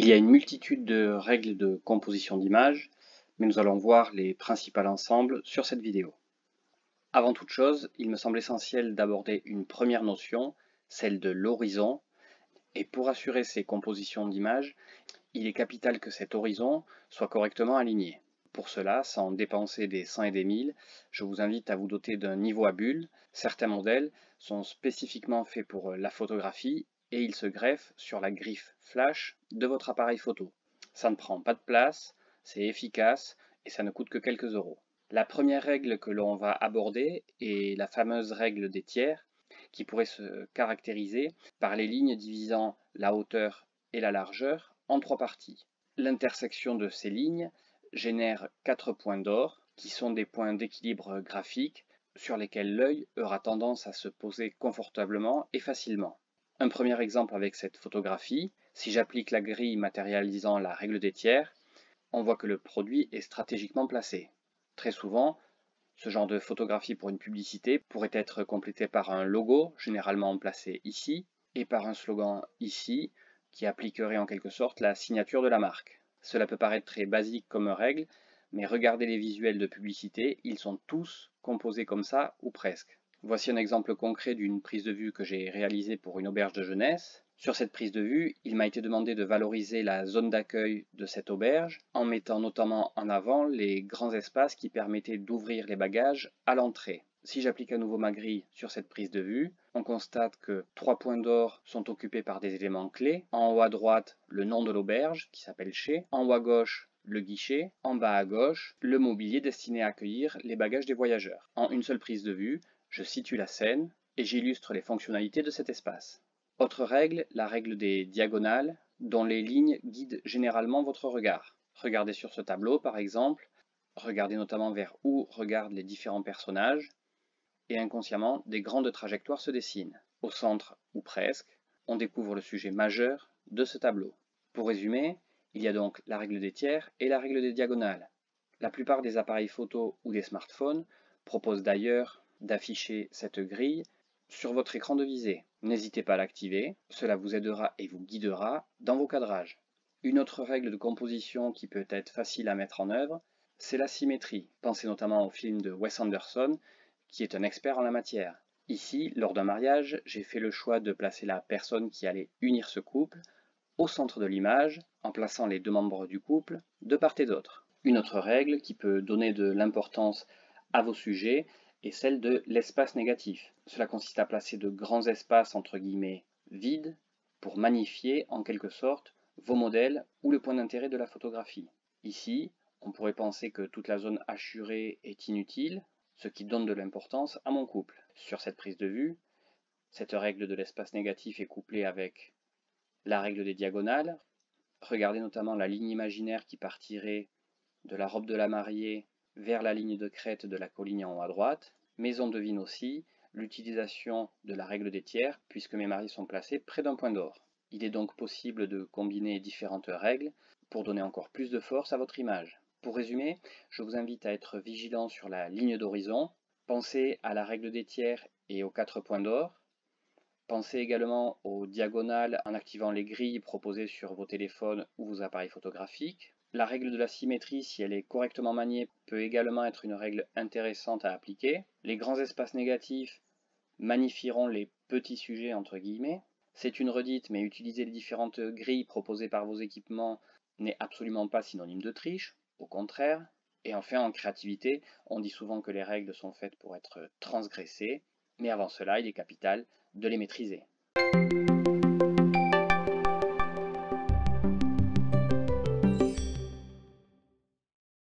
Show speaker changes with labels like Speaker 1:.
Speaker 1: Il y a une multitude de règles de composition d'images, mais nous allons voir les principales ensemble sur cette vidéo. Avant toute chose, il me semble essentiel d'aborder une première notion, celle de l'horizon, et pour assurer ces compositions d'images, il est capital que cet horizon soit correctement aligné. Pour cela, sans dépenser des 100 et des 1000, je vous invite à vous doter d'un niveau à bulles. Certains modèles sont spécifiquement faits pour la photographie et ils se greffent sur la griffe flash de votre appareil photo. Ça ne prend pas de place, c'est efficace et ça ne coûte que quelques euros. La première règle que l'on va aborder est la fameuse règle des tiers, qui pourrait se caractériser par les lignes divisant la hauteur et la largeur en trois parties. L'intersection de ces lignes génère 4 points d'or, qui sont des points d'équilibre graphique sur lesquels l'œil aura tendance à se poser confortablement et facilement. Un premier exemple avec cette photographie, si j'applique la grille matérialisant la règle des tiers, on voit que le produit est stratégiquement placé. Très souvent, ce genre de photographie pour une publicité pourrait être complété par un logo, généralement placé ici, et par un slogan ici, qui appliquerait en quelque sorte la signature de la marque. Cela peut paraître très basique comme règle, mais regardez les visuels de publicité, ils sont tous composés comme ça, ou presque. Voici un exemple concret d'une prise de vue que j'ai réalisée pour une auberge de jeunesse. Sur cette prise de vue, il m'a été demandé de valoriser la zone d'accueil de cette auberge en mettant notamment en avant les grands espaces qui permettaient d'ouvrir les bagages à l'entrée. Si j'applique à nouveau ma grille sur cette prise de vue, on constate que 3 points d'or sont occupés par des éléments clés. En haut à droite, le nom de l'auberge qui s'appelle chez. En haut à gauche, le guichet. En bas à gauche, le mobilier destiné à accueillir les bagages des voyageurs. En une seule prise de vue, je situe la scène et j'illustre les fonctionnalités de cet espace. Autre règle, la règle des diagonales, dont les lignes guident généralement votre regard. Regardez sur ce tableau par exemple, regardez notamment vers où regardent les différents personnages, et inconsciemment, des grandes trajectoires se dessinent. Au centre, ou presque, on découvre le sujet majeur de ce tableau. Pour résumer, il y a donc la règle des tiers et la règle des diagonales. La plupart des appareils photo ou des smartphones proposent d'ailleurs d'afficher cette grille sur votre écran de visée. N'hésitez pas à l'activer, cela vous aidera et vous guidera dans vos cadrages. Une autre règle de composition qui peut être facile à mettre en œuvre, c'est la symétrie. Pensez notamment au film de Wes Anderson, qui est un expert en la matière. Ici, lors d'un mariage, j'ai fait le choix de placer la personne qui allait unir ce couple au centre de l'image, en plaçant les deux membres du couple de part et d'autre. Une autre règle qui peut donner de l'importance à vos sujets est celle de l'espace négatif. Cela consiste à placer de grands espaces entre guillemets vides pour magnifier en quelque sorte vos modèles ou le point d'intérêt de la photographie. Ici, on pourrait penser que toute la zone hachurée est inutile, ce qui donne de l'importance à mon couple. Sur cette prise de vue, cette règle de l'espace négatif est couplée avec la règle des diagonales. Regardez notamment la ligne imaginaire qui partirait de la robe de la mariée vers la ligne de crête de la colline en haut à droite, mais on devine aussi l'utilisation de la règle des tiers puisque mes mariés sont placés près d'un point d'or. Il est donc possible de combiner différentes règles pour donner encore plus de force à votre image. Pour résumer, je vous invite à être vigilant sur la ligne d'horizon, pensez à la règle des tiers et aux 4 points d'or, pensez également aux diagonales en activant les grilles proposées sur vos téléphones ou vos appareils photographiques. La règle de la symétrie, si elle est correctement maniée, peut également être une règle intéressante à appliquer. Les grands espaces négatifs magnifieront les petits sujets entre guillemets. C'est une redite, mais utiliser les différentes grilles proposées par vos équipements n'est absolument pas synonyme de triche, au contraire. Et enfin, en créativité, on dit souvent que les règles sont faites pour être transgressées, mais avant cela, il est capital de les maîtriser.